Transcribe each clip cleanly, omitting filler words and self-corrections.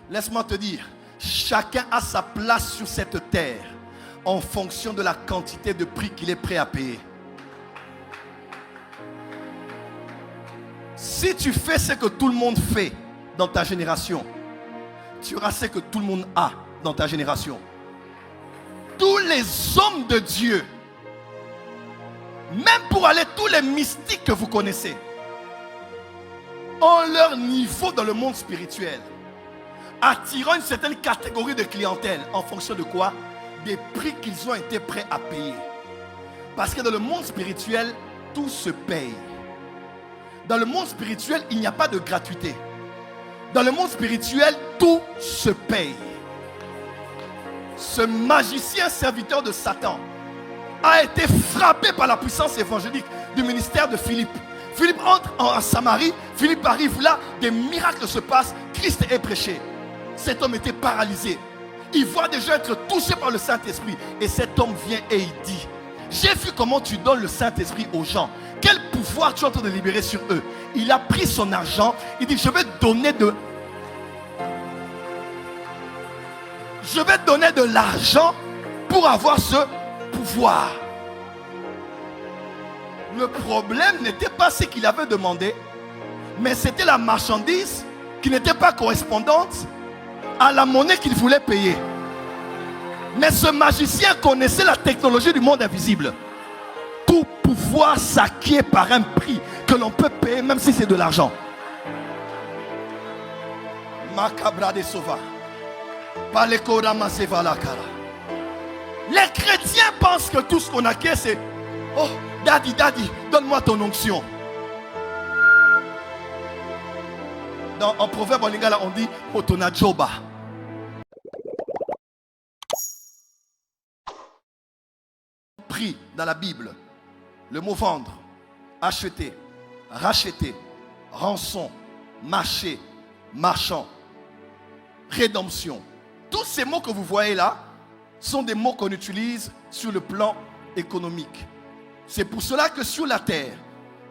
Laisse-moi te dire, chacun a sa place sur cette terre en fonction de la quantité de prix qu'il est prêt à payer. Si tu fais ce que tout le monde fait dans ta génération, tu auras ce que tout le monde a dans ta génération. Tous les hommes de Dieu, même pour aller tous les mystiques que vous connaissez, ont leur niveau dans le monde spirituel, attirant une certaine catégorie de clientèle en fonction de quoi? Des prix qu'ils ont été prêts à payer. Parce que dans le monde spirituel, tout se paye. Dans le monde spirituel, il n'y a pas de gratuité. Dans le monde spirituel, tout se paye. Ce magicien serviteur de Satan a été frappé par la puissance évangélique du ministère de Philippe. Philippe entre en Samarie, Philippe arrive là, des miracles se passent, Christ est prêché. Cet homme était paralysé. Il voit des gens être touchés par le Saint-Esprit. Et cet homme vient et il dit, j'ai vu comment tu donnes le Saint-Esprit aux gens. Quel pouvoir tu es en train de libérer sur eux. Il a pris son argent, il dit, je vais donner de l'argent pour avoir ce pouvoir. Le problème n'était pas ce qu'il avait demandé, mais c'était la marchandise qui n'était pas correspondante à la monnaie qu'il voulait payer. Mais ce magicien connaissait la technologie du monde invisible. Tout pouvoir s'acquiert par un prix que l'on peut payer même si c'est de l'argent. Macabra de Sova. Les chrétiens pensent que tout ce qu'on acquiert c'est oh, daddy, donne-moi ton onction. En proverbe en lingala on dit Otona Joba. Prix dans la Bible, le mot vendre, acheter, racheter, rançon, marché, marchand, rédemption. Tous ces mots que vous voyez là sont des mots qu'on utilise sur le plan économique. C'est pour cela que sur la terre,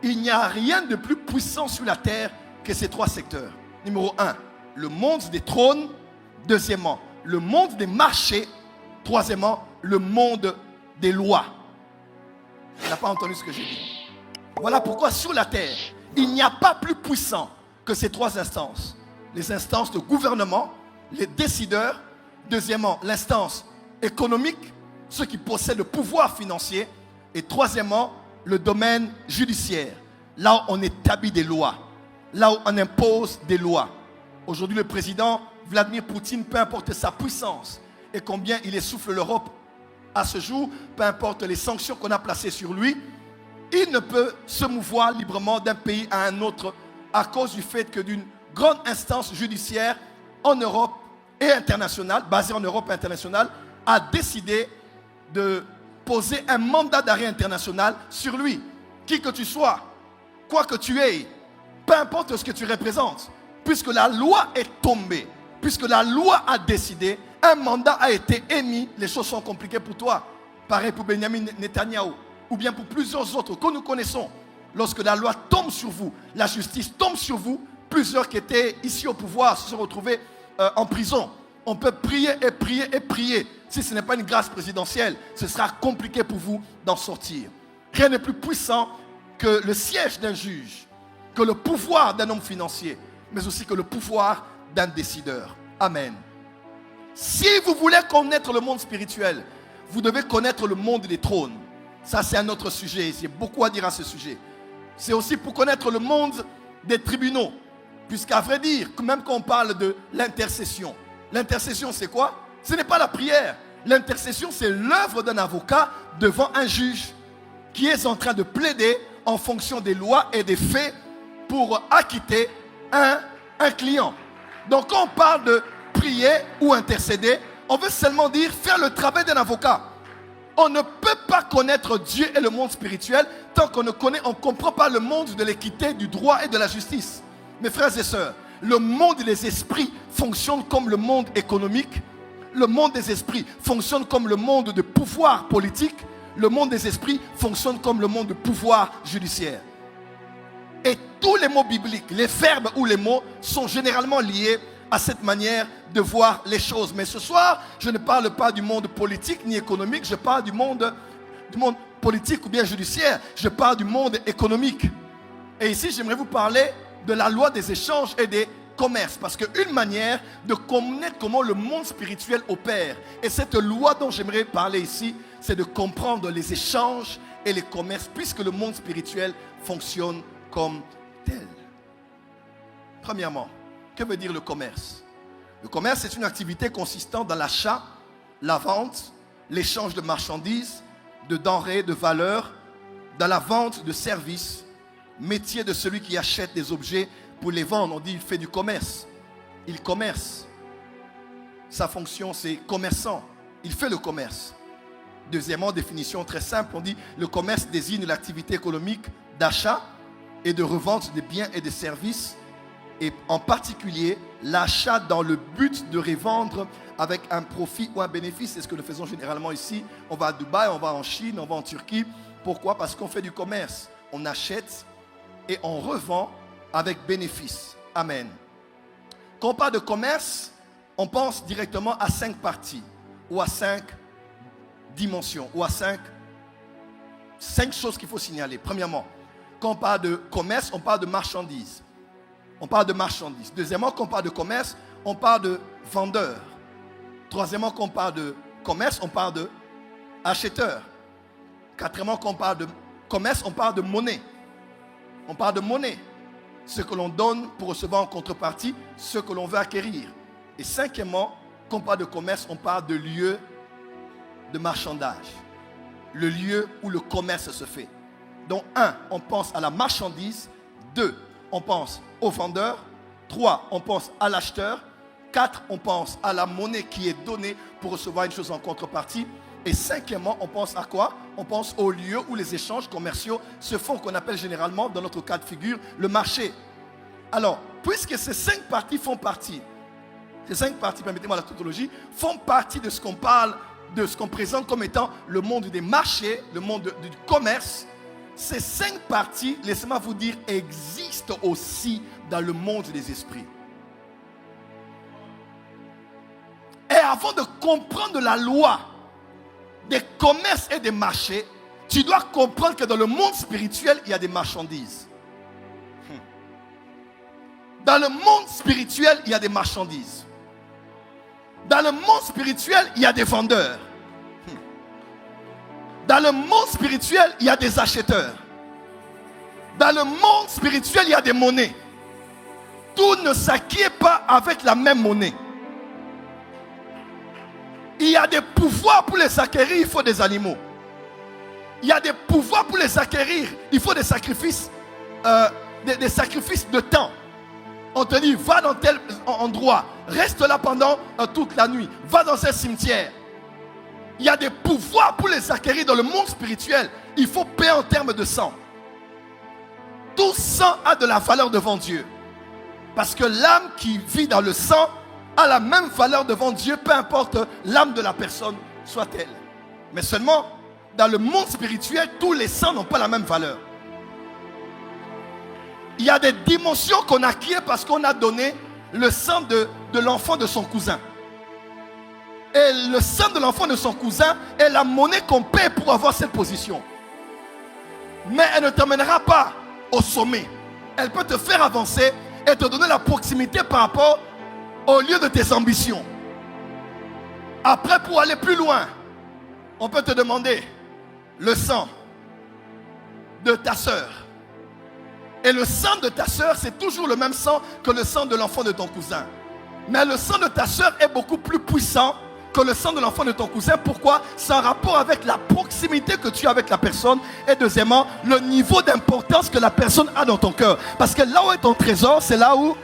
il n'y a rien de plus puissant sur la terre que ces trois secteurs. Numéro 1, le monde des trônes. Deuxièmement, le monde des marchés. Troisièmement, le monde des lois. Il n'a pas entendu ce que j'ai dit. Voilà pourquoi sur la terre, il n'y a pas plus puissant que ces trois instances. Les instances de gouvernement, les décideurs. Deuxièmement, l'instance économique, ceux qui possèdent le pouvoir financier. Et troisièmement, le domaine judiciaire, là où on établit des lois, là où on impose des lois. Aujourd'hui, le président Vladimir Poutine, peu importe sa puissance et combien il essouffle l'Europe à ce jour, peu importe les sanctions qu'on a placées sur lui, il ne peut se mouvoir librement d'un pays à un autre à cause du fait que d'une grande instance judiciaire en Europe et internationale, basée en Europe et internationale, a décidé de poser un mandat d'arrêt international sur lui. Qui que tu sois, quoi que tu aies, peu importe ce que tu représentes, puisque la loi est tombée, puisque la loi a décidé, un mandat a été émis, les choses sont compliquées pour toi. Pareil pour Benjamin Netanyahu, ou bien pour plusieurs autres que nous connaissons. Lorsque la loi tombe sur vous, la justice tombe sur vous, plusieurs qui étaient ici au pouvoir se sont retrouvés en prison. On peut prier et prier et prier. Si ce n'est pas une grâce présidentielle, ce sera compliqué pour vous d'en sortir. Rien n'est plus puissant que le siège d'un juge, que le pouvoir d'un homme financier, mais aussi que le pouvoir d'un décideur. Amen. Si vous voulez connaître le monde spirituel, vous devez connaître le monde des trônes. Ça, c'est un autre sujet. Il y a beaucoup à dire à ce sujet. C'est aussi pour connaître le monde des tribunaux. Puisqu'à vrai dire, même quand on parle de l'intercession, l'intercession, c'est quoi? Ce n'est pas la prière. L'intercession, c'est l'œuvre d'un avocat devant un juge qui est en train de plaider en fonction des lois et des faits pour acquitter un client. Donc, quand on parle de prier ou intercéder, on veut seulement dire faire le travail d'un avocat. On ne peut pas connaître Dieu et le monde spirituel tant qu'on ne comprend pas le monde de l'équité, du droit et de la justice. Mes frères et sœurs, le monde des esprits fonctionne comme le monde économique. Le monde des esprits fonctionne comme le monde de pouvoir politique. Le monde des esprits fonctionne comme le monde de pouvoir judiciaire. Et tous les mots bibliques, les verbes ou les mots sont généralement liés à cette manière de voir les choses. Mais ce soir, je ne parle pas du monde politique ni économique, je parle du monde politique ou bien judiciaire, je parle du monde économique. Et ici, j'aimerais vous parler de la loi des échanges et des commerces, parce qu'une manière de connaître comment le monde spirituel opère, et cette loi dont j'aimerais parler ici, c'est de comprendre les échanges et les commerces, puisque le monde spirituel fonctionne comme tel. Premièrement, que veut dire le commerce? Le commerce, c'est une activité consistant dans l'achat, la vente, l'échange de marchandises, de denrées, de valeurs, dans la vente de services, métier de celui qui achète des objets pour les vendre. On dit il fait du commerce. Il commerce. Sa fonction, c'est commerçant. Il fait le commerce. Deuxièmement, définition très simple, on dit le commerce désigne l'activité économique d'achat et de revente des biens et des services, et en particulier l'achat dans le but de revendre avec un profit ou un bénéfice. C'est ce que nous faisons généralement ici. On va à Dubaï, on va en Chine, on va en Turquie. Pourquoi? Parce qu'on fait du commerce. On achète et on revend avec bénéfice. Amen. Quand on parle de commerce, on pense directement à 5 parties ou à 5 dimensions ou à 5 choses qu'il faut signaler. Premièrement, quand on parle de commerce, on parle de marchandises. On parle de marchandises. Deuxièmement, quand on parle de commerce, on parle de vendeurs. Troisièmement, quand on parle de commerce, on parle de acheteurs. Quatrièmement, quand on parle de commerce, on parle de monnaie. On parle de monnaie. Ce que l'on donne pour recevoir en contrepartie ce que l'on veut acquérir. Et cinquièmement, quand on parle de commerce, on parle de lieu de marchandage. Le lieu où le commerce se fait. Donc 1, on pense à la marchandise. 2, on pense au vendeur. 3, on pense à l'acheteur. 4, on pense à la monnaie qui est donnée pour recevoir une chose en contrepartie. Et cinquièmement, on pense à quoi? On pense au lieu où les échanges commerciaux se font, qu'on appelle généralement, dans notre cas de figure, le marché. Alors, puisque ces 5 parties font partie, ces 5 parties, permettez-moi la tautologie, font partie de ce qu'on parle, de ce qu'on présente comme étant le monde des marchés, le monde du commerce, ces 5 parties, laissez-moi vous dire, existent aussi dans le monde des esprits. Et avant de comprendre la loi des commerces et des marchés, tu dois comprendre que dans le monde spirituel, il y a des marchandises. Dans le monde spirituel, il y a des marchandises. Dans le monde spirituel, il y a des vendeurs. Dans le monde spirituel, il y a des acheteurs. Dans le monde spirituel, il y a des monnaies. Tout ne s'acquiert pas avec la même monnaie. Il y a des pouvoirs pour les acquérir, il faut des animaux. Il y a des pouvoirs pour les acquérir, il faut des sacrifices, des sacrifices de temps. On te dit, va dans tel endroit, reste là pendant toute la nuit, va dans un cimetière. Il y a des pouvoirs pour les acquérir dans le monde spirituel. Il faut payer en termes de sang. Tout sang a de la valeur devant Dieu. Parce que l'âme qui vit dans le sang a la même valeur devant Dieu, peu importe l'âme de la personne soit-elle. Mais seulement, dans le monde spirituel, tous les sangs n'ont pas la même valeur. Il y a des dimensions qu'on acquiert parce qu'on a donné le sang de l'enfant de son cousin. Et le sang de l'enfant de son cousin est la monnaie qu'on paie pour avoir cette position. Mais elle ne t'emmènera pas au sommet. Elle peut te faire avancer et te donner la proximité par rapport au lieu de tes ambitions. Après, pour aller plus loin, on peut te demander le sang de ta sœur. Et le sang de ta sœur, c'est toujours le même sang que le sang de l'enfant de ton cousin. Mais le sang de ta sœur est beaucoup plus puissant que le sang de l'enfant de ton cousin. Pourquoi? C'est en rapport avec la proximité que tu as avec la personne. Et deuxièmement, le niveau d'importance que la personne a dans ton cœur. Parce que là où est ton trésor, c'est là où...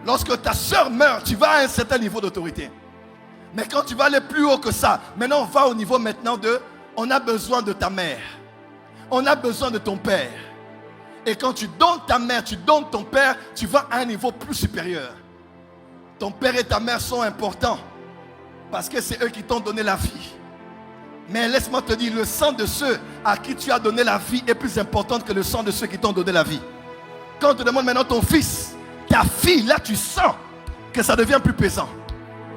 Lorsque ta soeur meurt, tu vas à un certain niveau d'autorité. Mais quand tu vas aller plus haut que ça, maintenant on va au niveau maintenant de... On a besoin de ta mère. On a besoin de ton père. Et quand tu donnes ta mère, tu donnes ton père, tu vas à un niveau plus supérieur. Ton père et ta mère sont importants. Parce que c'est eux qui t'ont donné la vie. Mais laisse-moi te dire, le sang de ceux à qui tu as donné la vie est plus important que le sang de ceux qui t'ont donné la vie. Quand on te demande maintenant ton fils, ta fille, là tu sens que ça devient plus pesant.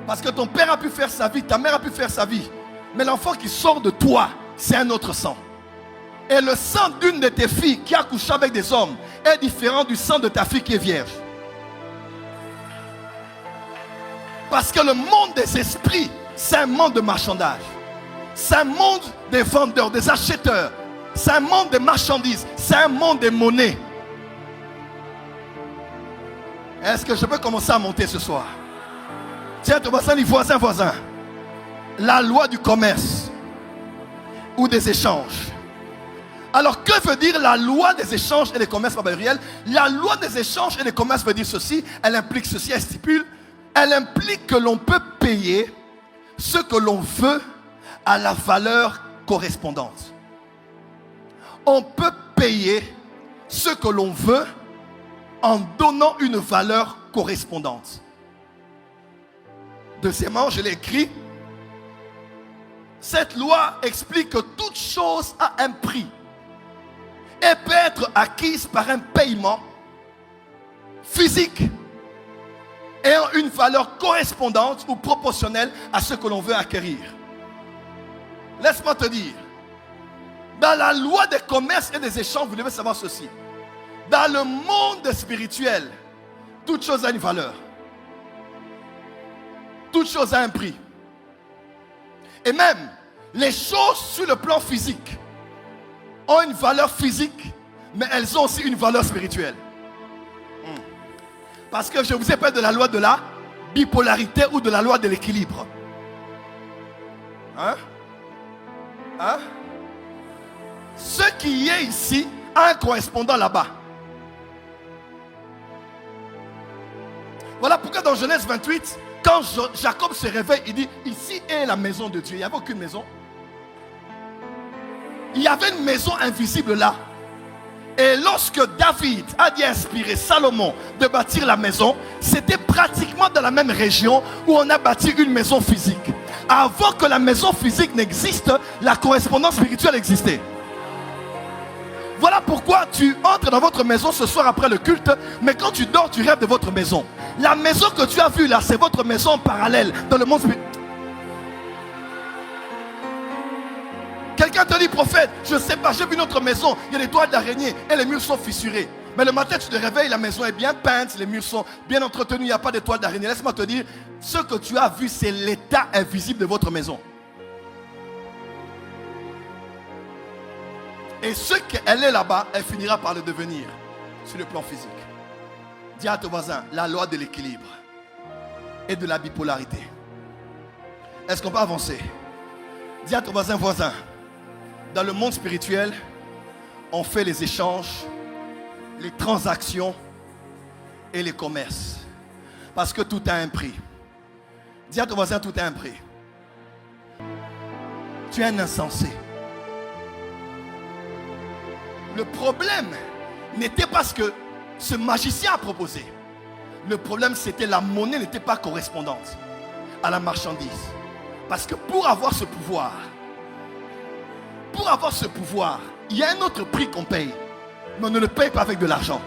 Parce que ton père a pu faire sa vie, ta mère a pu faire sa vie. Mais l'enfant qui sort de toi, c'est un autre sang. Et le sang d'une de tes filles qui a couché avec des hommes est différent du sang de ta fille qui est vierge. Parce que le monde des esprits, c'est un monde de marchandage. C'est un monde des vendeurs, des acheteurs. C'est un monde des marchandises. C'est un monde des monnaies. Est-ce que je peux commencer à monter ce soir? Tiens, ton voisin. La loi du commerce ou des échanges. Alors, que veut dire la loi des échanges et des commerces, Papa Uriel? La loi des échanges et des commerces veut dire ceci. Elle implique ceci, elle stipule. Elle implique que l'on peut payer ce que l'on veut à la valeur correspondante. On peut payer ce que l'on veut en donnant une valeur correspondante. Deuxièmement, je l'ai écrit. Cette loi explique que toute chose a un prix et peut être acquise par un paiement physique ayant une valeur correspondante ou proportionnelle à ce que l'on veut acquérir. Laisse-moi te dire, dans la loi des commerces et des échanges, vous devez savoir ceci. Dans le monde spirituel, toute chose a une valeur. Toute chose a un prix. Et même, les choses sur le plan physique ont une valeur physique, mais elles ont aussi une valeur spirituelle. Parce que je vous ai parlé de la loi de la bipolarité ou de la loi de l'équilibre. Ce qui est ici a un correspondant là-bas. Voilà pourquoi dans Genèse 28, quand Jacob se réveille, il dit, ici est la maison de Dieu. Il n'y avait aucune maison. Il y avait une maison invisible là. Et lorsque David a dit inspirer Salomon de bâtir la maison, c'était pratiquement dans la même région où on a bâti une maison physique. Avant que la maison physique n'existe, la correspondance spirituelle existait. Voilà pourquoi tu entres dans votre maison ce soir après le culte, mais quand tu dors, tu rêves de votre maison. La maison que tu as vue là, c'est votre maison en parallèle dans le monde spirituel. Quelqu'un te dit, prophète, je ne sais pas, j'ai vu notre maison, il y a des toiles d'araignée et les murs sont fissurés. Mais le matin, tu te réveilles, la maison est bien peinte, les murs sont bien entretenus, il n'y a pas de toiles d'araignée. Laisse-moi te dire, ce que tu as vu, c'est l'état invisible de votre maison. Et ce qu'elle est là-bas, elle finira par le devenir sur le plan physique. Dis à ton voisin, la loi de l'équilibre et de la bipolarité. Est-ce qu'on peut avancer? Dis à ton voisin, dans le monde spirituel, on fait les échanges, les transactions et les commerces. Parce que tout a un prix. Dis à ton voisin, tout a un prix. Tu es un insensé. Le problème n'était pas ce que ce magicien a proposé. Le problème, c'était la monnaie n'était pas correspondante à la marchandise. Parce que pour avoir ce pouvoir, il y a un autre prix qu'on paye. Mais on ne le paye pas avec de l'argent.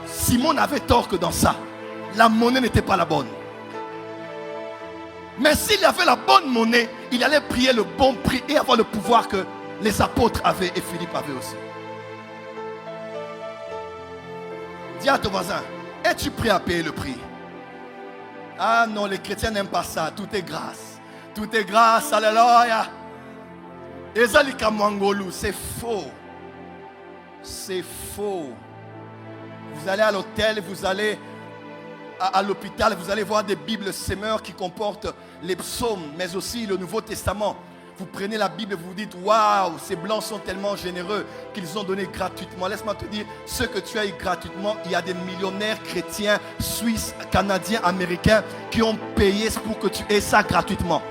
Simon n'avait tort que dans ça. La monnaie n'était pas la bonne. Mais s'il avait la bonne monnaie, il allait payer le bon prix et avoir le pouvoir que les apôtres avaient et Philippe avait aussi. Dis à ton voisin, es-tu prêt à payer le prix? Ah non, les chrétiens n'aiment pas ça. Tout est grâce. Tout est grâce, alléluia. C'est faux. C'est faux. Vous allez à l'hôtel, vous allez à l'hôpital, vous allez voir des Bibles Semeur qui comportent les psaumes, mais aussi le Nouveau Testament. Vous prenez la Bible et vous vous dites, waouh, ces blancs sont tellement généreux qu'ils ont donné gratuitement. Laisse-moi te dire, ce que tu as eu gratuitement, il y a des millionnaires chrétiens, suisses, canadiens, américains qui ont payé pour que tu aies ça gratuitement.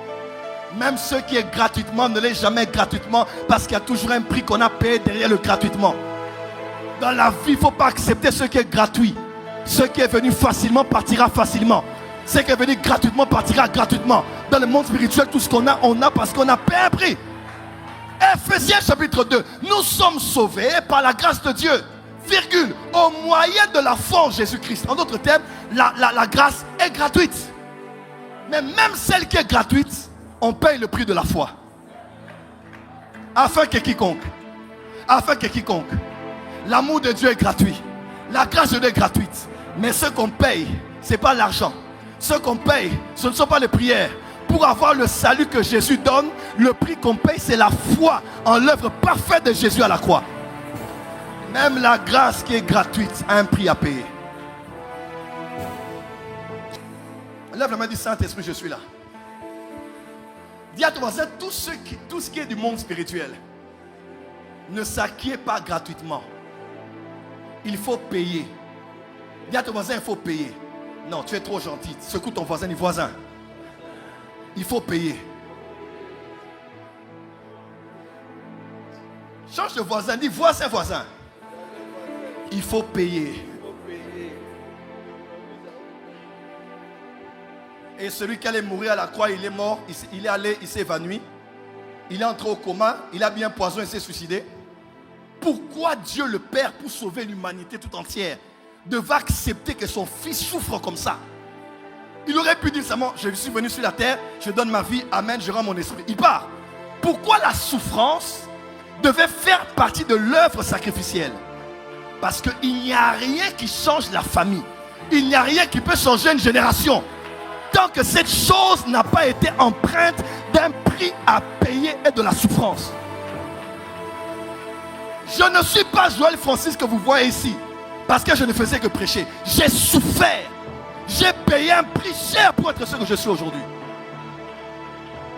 Même ce qui est gratuitement ne l'est jamais gratuitement parce qu'il y a toujours un prix qu'on a payé derrière le gratuitement. Dans la vie, il ne faut pas accepter ce qui est gratuit. Ce qui est venu facilement partira facilement. Ce qui est venu gratuitement partira gratuitement. Dans le monde spirituel, tout ce qu'on a, on a parce qu'on a payé un prix. Ephésiens chapitre 2. Nous sommes sauvés par la grâce de Dieu. Virgule. Au moyen de la foi en Jésus-Christ. En d'autres termes, la grâce est gratuite. Mais même celle qui est gratuite, on paye le prix de la foi. Afin que quiconque, l'amour de Dieu est gratuit. La grâce de Dieu est gratuite. Mais ce qu'on paye, ce n'est pas l'argent. Ce qu'on paye, ce ne sont pas les prières. Pour avoir le salut que Jésus donne, le prix qu'on paye, c'est la foi en l'œuvre parfaite de Jésus à la croix. Même la grâce qui est gratuite a un prix à payer. Lève la main du Saint-Esprit, je suis là. Dis à ton voisin, tout ce qui est du monde spirituel ne s'acquiert pas gratuitement. Il faut payer. Dis à ton voisin, il faut payer. Non, tu es trop gentil. Secoue ton voisin, dis voisin. Il faut payer. Change de voisin, dis voisin, voisin. Il faut payer. Et celui qui allait mourir à la croix, il est mort, il est allé, il s'est évanoui. Il est entré au coma, il a bien poison et s'est suicidé. Pourquoi Dieu le Père, pour sauver l'humanité tout entière, devait accepter que son fils souffre comme ça? Il aurait pu dire seulement, je suis venu sur la terre, je donne ma vie, amen, je rends mon esprit. Il part. Pourquoi la souffrance devait faire partie de l'œuvre sacrificielle? Parce qu'il n'y a rien qui change la famille. Il n'y a rien qui peut changer une génération. Tant que cette chose n'a pas été empreinte d'un prix à payer et de la souffrance. Je ne suis pas Joël Francis que vous voyez ici, parce que je ne faisais que prêcher. J'ai souffert. J'ai payé un prix cher pour être ce que je suis aujourd'hui.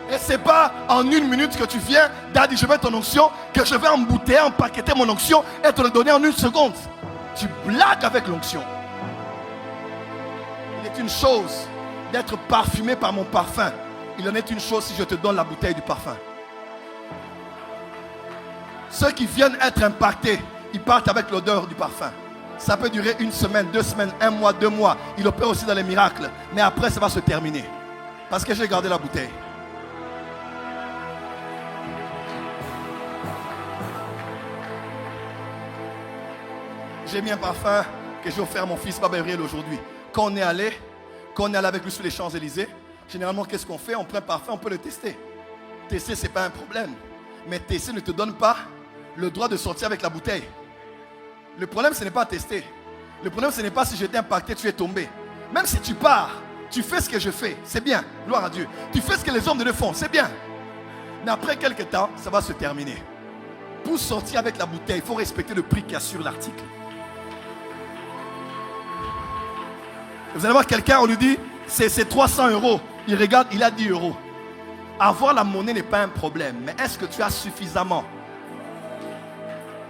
Et ce n'est pas en une minute que tu viens, Daddy, je veux ton onction, que je vais embouteiller, empaqueter mon onction et te le donner en une seconde. Tu blagues avec l'onction. Il est une chose d'être parfumé par mon parfum. Il en est une chose si je te donne la bouteille du parfum. Ceux qui viennent être impactés, ils partent avec l'odeur du parfum. Ça peut durer 1 semaine, 2 semaines, 1 mois, 2 mois. Il opère aussi dans les miracles. Mais après, ça va se terminer. Parce que j'ai gardé la bouteille. J'ai mis un parfum que j'ai offert à mon fils Baba Gabriel aujourd'hui. Quand on est allé avec lui sur les Champs-Élysées, généralement, qu'est-ce qu'on fait? On prend un parfum, on peut le tester. Tester, ce n'est pas un problème. Mais tester ne te donne pas le droit de sortir avec la bouteille. Le problème, ce n'est pas tester. Le problème, ce n'est pas si j'étais impacté, tu es tombé. Même si tu pars, tu fais ce que je fais, c'est bien, gloire à Dieu. Tu fais ce que les hommes de Dieu font, c'est bien. Mais après quelques temps, ça va se terminer. Pour sortir avec la bouteille, il faut respecter le prix qu'il y a sur l'article. Vous allez voir quelqu'un, on lui dit, c'est 300 €. Il regarde, il a 10 €. Avoir la monnaie n'est pas un problème. Mais est-ce que tu as suffisamment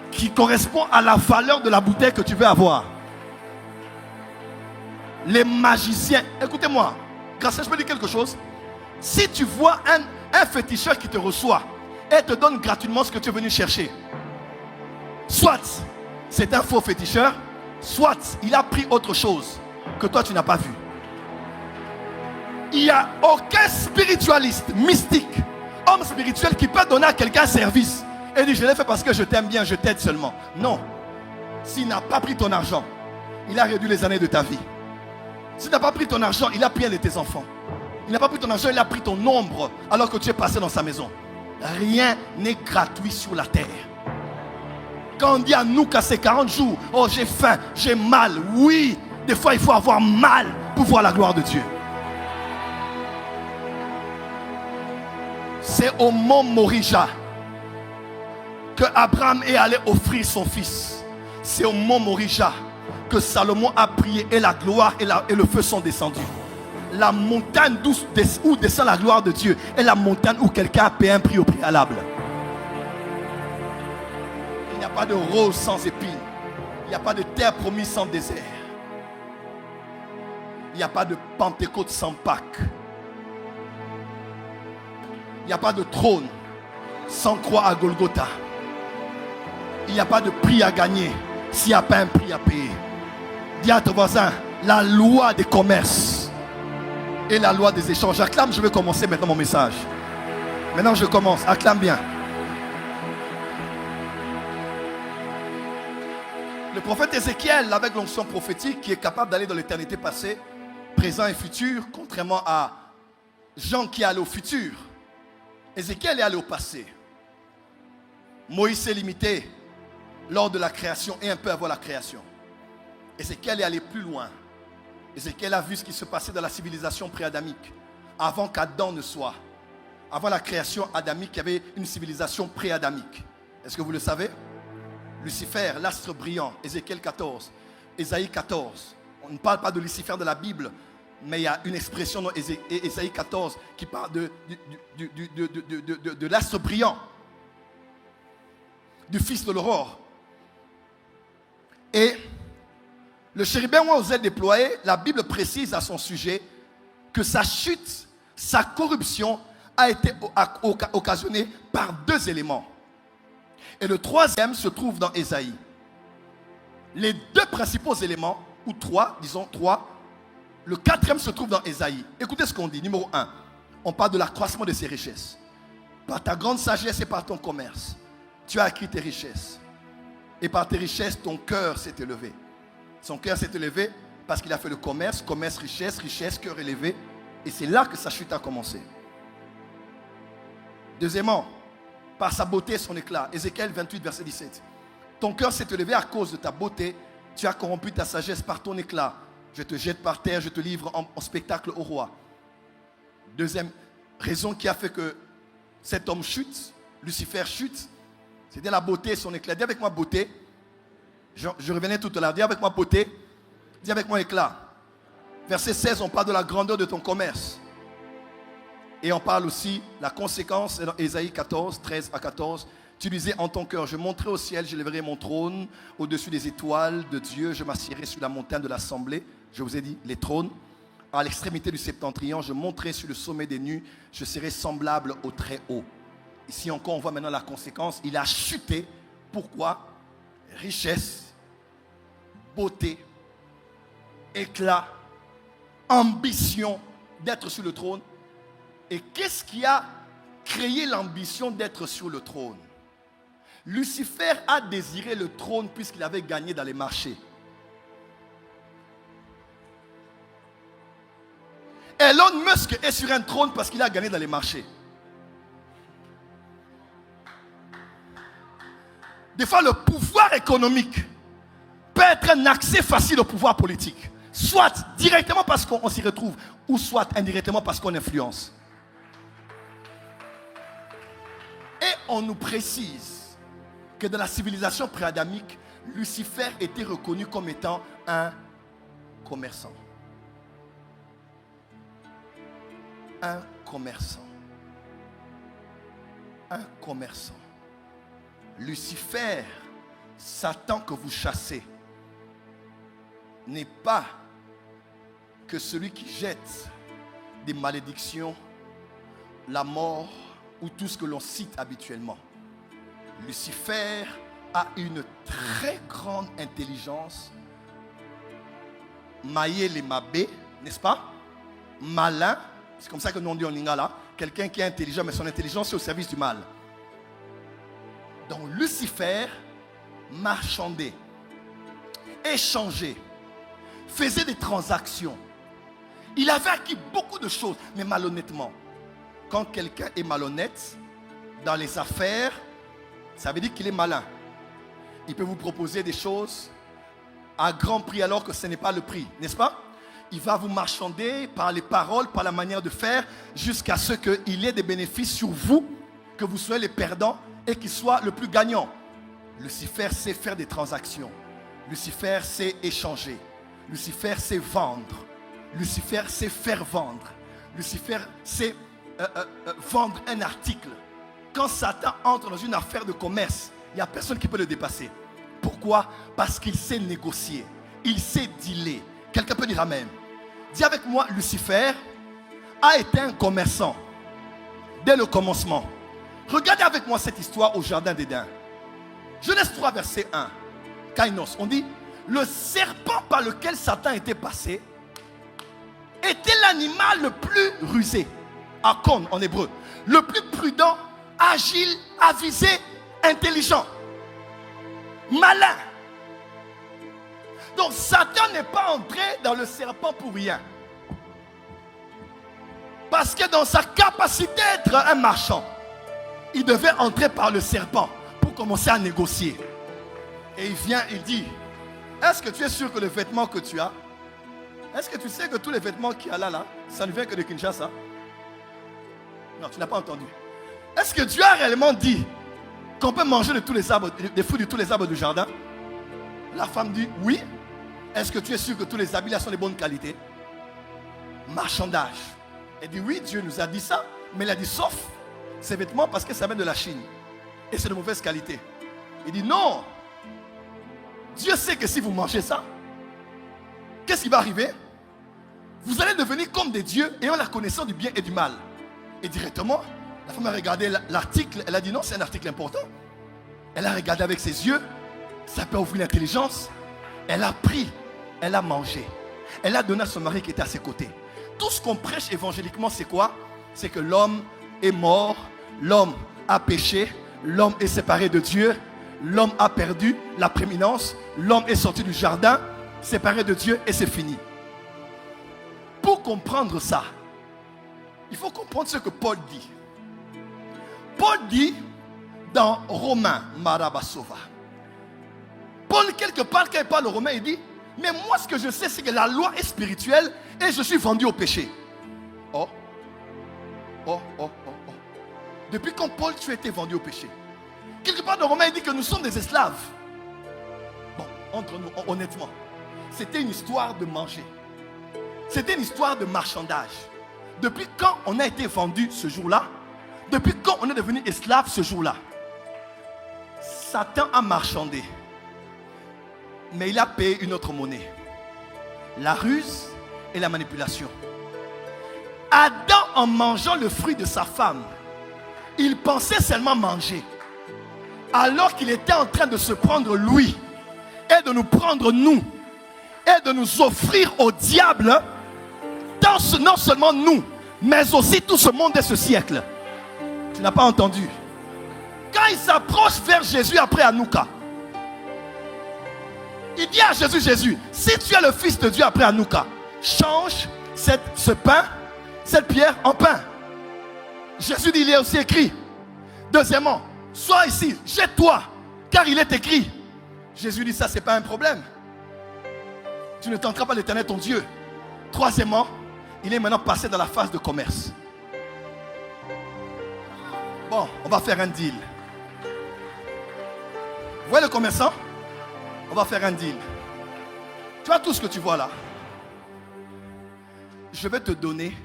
qui correspond à la valeur de la bouteille que tu veux avoir? Les magiciens, écoutez-moi, grâce à je peux dire quelque chose. Si tu vois un féticheur qui te reçoit et te donne gratuitement ce que tu es venu chercher, soit c'est un faux féticheur, soit il a pris autre chose que toi tu n'as pas vu. Il n'y a aucun spiritualiste, mystique, homme spirituel qui peut donner à quelqu'un un service et dire je l'ai fait parce que je t'aime bien, je t'aide seulement. Non. S'il n'a pas pris ton argent, il a réduit les années de ta vie. S'il n'a pas pris ton argent, il a pris un de tes enfants. Il n'a pas pris ton argent, il a pris ton ombre alors que tu es passé dans sa maison. Rien n'est gratuit sur la terre. Quand on dit à nous qu'à ces 40 jours, oh j'ai faim, j'ai mal, oui, des fois il faut avoir mal pour voir la gloire de Dieu. C'est au mont Morija que Abraham est allé offrir son fils. C'est au mont Morija que Salomon a prié et la gloire et le feu sont descendus. La montagne où descend la gloire de Dieu est la montagne où quelqu'un a payé un prix au préalable. Il n'y a pas de rose sans épines. Il n'y a pas de terre promise sans désert. Il n'y a pas de Pentecôte sans Pâques. Il n'y a pas de trône sans croix à Golgotha. Il n'y a pas de prix à gagner s'il n'y a pas un prix à payer. Dis à ton voisin, la loi des commerces et la loi des échanges. Acclame, je vais commencer maintenant mon message. Maintenant je commence, acclame bien. Le prophète Ézéchiel, avec l'onction prophétique, qui est capable d'aller dans l'éternité passée, présent et futur, contrairement à Jean qui est allé au futur. Ézéchiel est allé au passé. Moïse s'est limité lors de la création et un peu avant la création. Ézéchiel est allé plus loin. Ézéchiel a vu ce qui se passait dans la civilisation pré-adamique, avant qu'Adam ne soit. Avant la création adamique, il y avait une civilisation pré-adamique. Est-ce que vous le savez? Lucifer, l'astre brillant, Ézéchiel 14, Ésaïe 14. On ne parle pas de Lucifer de la Bible, mais il y a une expression dans Ésaïe 14 qui parle de l'astre brillant, du fils de l'aurore. Et le chérubin où vous êtes déployé, la Bible précise à son sujet que sa chute, sa corruption a été occasionnée par deux éléments. Et le troisième se trouve dans Ésaïe. Les deux principaux éléments, ou trois, disons trois, le quatrième se trouve dans Ésaïe. Écoutez ce qu'on dit. Numéro 1, on parle de l'accroissement de ses richesses. Par ta grande sagesse et par ton commerce, tu as acquis tes richesses. Et par tes richesses, ton cœur s'est élevé. Son cœur s'est élevé parce qu'il a fait le commerce, commerce, richesse, richesse, cœur élevé. Et c'est là que sa chute a commencé. Deuxièmement, par sa beauté et son éclat. Ézéchiel 28, verset 17. Ton cœur s'est élevé à cause de ta beauté. Tu as corrompu ta sagesse par ton éclat. Je te jette par terre, je te livre en spectacle au roi. Deuxième raison qui a fait que cet homme chute, Lucifer chute, c'était la beauté et son éclat. Dis avec moi beauté. Je revenais tout à l'heure. Dis avec moi beauté. Dis avec moi éclat. Verset 16, on parle de la grandeur de ton commerce. Et on parle aussi, la conséquence, dans Ésaïe 14, 13 à 14. Tu disais en ton cœur, je monterai au ciel, je lèverai mon trône au-dessus des étoiles de Dieu, je m'assierai sur la montagne de l'assemblée. Je vous ai dit, les trônes. À l'extrémité du septentrion, je monterai sur le sommet des nues, je serai semblable au très haut. Ici encore, on voit maintenant la conséquence. Il a chuté. Pourquoi? Richesse, beauté, éclat, ambition d'être sur le trône. Et qu'est-ce qui a créé l'ambition d'être sur le trône? Lucifer a désiré le trône puisqu'il avait gagné dans les marchés. Elon Musk est sur un trône parce qu'il a gagné dans les marchés. Des fois, le pouvoir économique peut être un accès facile au pouvoir politique. Soit directement parce qu'on s'y retrouve, ou soit indirectement parce qu'on influence. Et on nous précise que dans la civilisation pré-adamique, Lucifer était reconnu comme étant un commerçant. Un commerçant. Un commerçant. Lucifer, Satan que vous chassez, n'est pas que celui qui jette des malédictions, la mort ou tout ce que l'on cite habituellement. Lucifer a une très grande intelligence, maillé les mabé, n'est-ce pas? Malin, c'est comme ça que nous on dit en lingala, quelqu'un qui est intelligent, mais son intelligence est au service du mal. Donc Lucifer marchandait, échangeait, faisait des transactions. Il avait acquis beaucoup de choses, mais malhonnêtement. Quand quelqu'un est malhonnête dans les affaires, ça veut dire qu'il est malin. Il peut vous proposer des choses à grand prix alors que ce n'est pas le prix, n'est-ce pas? Il va vous marchander par les paroles, par la manière de faire, jusqu'à ce qu'il ait des bénéfices sur vous, que vous soyez les perdants et qu'il soit le plus gagnant. Lucifer sait faire des transactions. Lucifer sait échanger. Lucifer sait vendre. Lucifer sait faire vendre. Lucifer sait vendre un article. Quand Satan entre dans une affaire de commerce, il n'y a personne qui peut le dépasser. Pourquoi? Parce qu'il sait négocier. Il sait dealer. Quelqu'un peut dire amen. Dis avec moi, Lucifer a été un commerçant dès le commencement. Regardez avec moi cette histoire au jardin d'Éden. Genèse 3, verset 1. Kainos, on dit, le serpent par lequel Satan était passé était l'animal le plus rusé, akon en hébreu, le plus prudent, agile, avisé, intelligent, malin. Donc Satan n'est pas entré dans le serpent pour rien. Parce que dans sa capacité d'être un marchand, il devait entrer par le serpent pour commencer à négocier. Et il vient, il dit, est-ce que tu es sûr que le vêtement que tu as, est-ce que tu sais que tous les vêtements qu'il y a là, ça ne vient que de Kinshasa? Non, tu n'as pas entendu. Est-ce que Dieu a réellement dit qu'on peut manger de tous les arbres, des fruits de tous les arbres du jardin? La femme dit oui. Est-ce que tu es sûr que tous les habits là sont de bonne qualité? Marchandage. Elle dit oui, Dieu nous a dit ça, mais il a dit sauf ces vêtements parce que ça vient de la Chine et c'est de mauvaise qualité. Il dit non. Dieu sait que si vous mangez ça, qu'est-ce qui va arriver? Vous allez devenir comme des dieux ayant la connaissance du bien et du mal. Et directement, la femme a regardé l'article, elle a dit non, c'est un article important. Elle a regardé avec ses yeux, ça peut ouvrir l'intelligence. Elle a pris, elle a mangé. Elle a donné à son mari qui était à ses côtés. Tout ce qu'on prêche évangéliquement, c'est quoi? C'est que l'homme est mort, l'homme a péché, l'homme est séparé de Dieu, l'homme a perdu la prééminence, l'homme est sorti du jardin, séparé de Dieu et c'est fini. Pour comprendre ça, il faut comprendre ce que Paul dit. Paul dit dans Romains, Marabasova. Paul, quelque part, quand il parle aux Romains, il dit, mais moi ce que je sais, c'est que la loi est spirituelle et je suis vendu au péché. Oh. Depuis quand Paul, tu as été vendu au péché? Quelque part dans Romains, il dit que nous sommes des esclaves. Bon, entre nous, honnêtement, c'était une histoire de manger. C'était une histoire de marchandage. Depuis quand on a été vendu ce jour-là? Depuis quand on est devenu esclave ce jour-là? Satan a marchandé. Mais il a payé une autre monnaie. La ruse et la manipulation. Adam, en mangeant le fruit de sa femme, il pensait seulement manger. Alors qu'il était en train de se prendre lui et de nous prendre nous et de nous offrir au diable, non seulement nous, mais aussi tout ce monde et ce siècle. Tu n'as pas entendu? Quand il s'approche vers Jésus après Hanouka, il dit à Jésus, Jésus, si tu es le Fils de Dieu après Hanouka, change ce pain, cette pierre en pain. Jésus dit, il est aussi écrit. Deuxièmement, sois ici, jette-toi, car il est écrit. Jésus dit, ça c'est pas un problème. Tu ne tenteras pas l'Éternel ton Dieu. Troisièmement, il est maintenant passé dans la phase de commerce. Bon, on va faire un deal. Vous voyez le commerçant? On va faire un deal. Tu vois tout ce que tu vois là? Je vais te donner